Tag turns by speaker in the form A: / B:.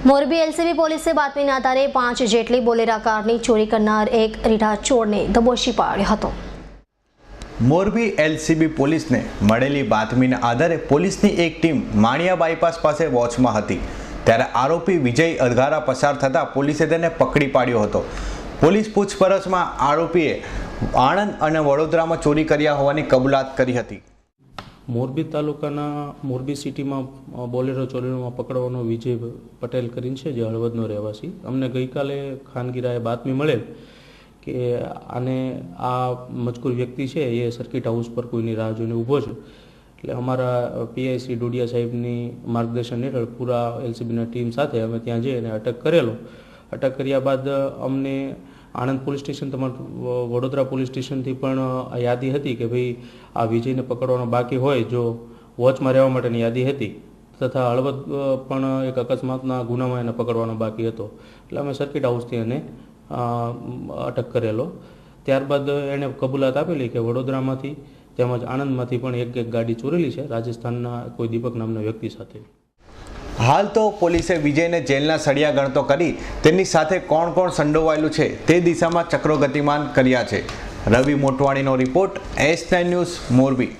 A: Morbi LCB પોલીસે બાતમીના આધારે 5 જેટલી બોલેરા કારની ચોરી કરનાર એક રીઢા ચોરને દબોચી પાડ્યો હતો।
B: મોરબી એલસીબી પોલીસને મળેલી બાતમીના આધારે પોલીસની એક ટીમ માણિયા બાયપાસ પાસે વોચમાં હતી ત્યારે આરોપી વિજય અધગારા પસાર થતા પોલીસે તેને પકડી પાડ્યો હતો। પોલીસ પૂછપરછમાં આરોપીએ આણંદ અને વડોદરામાં ચોરી કર્યા હોવાની કબૂલાત કરી હતી।
C: મોરબી તાલુકાના મોરબી સિટીમાં બોલેરો ચોરીમાં પકડવાનો વિજય પટેલ કરીને છે, જે હળવદનો રહેવાસી। અમને ગઈકાલે ખાનગીરાએ બાતમી મળેલ કે આને આ મજકૂર વ્યક્તિ છે એ સર્કિટ હાઉસ પર કોઈની રાહ જોઈને ઊભો છે, એટલે અમારા પીઆઈ શ્રી ડોડિયા સાહેબની માર્ગદર્શન હેઠળ પૂરા એલસીબીના ટીમ સાથે અમે ત્યાં જઈ અને અટક કરેલો। અટક કર્યા બાદ અમને આણંદ પોલીસ સ્ટેશન તેમજ વડોદરા પોલીસ સ્ટેશનથી પણ યાદી હતી કે ભાઈ આ વિજયને પકડવાનો બાકી હોય, જો વોચમાં રહેવા માટેની યાદી હતી, તથા હળવદ પણ એક અકસ્માતના ગુનામાં એને પકડવાનો બાકી હતો, એટલે અમે સર્કિટ હાઉસથી એને અટક કરેલો। ત્યારબાદ એણે કબૂલાત આપેલી કે વડોદરામાંથી તેમજ આણંદમાંથી પણ એક ગાડી ચોરેલી છે રાજસ્થાનના કોઈ દીપક નામના વ્યક્તિ સાથે।
B: હાલ તો પોલીસે વિજયને જેલના સળિયા ગણતો કરી તેની સાથે કોણ કોણ સંડોવાયેલું છે તે દિશામાં ચક્રો ગતિમાન કર્યા છે। રવિ મોટવાણીનો રિપોર્ટ S9 ન્યૂઝ મોરબી।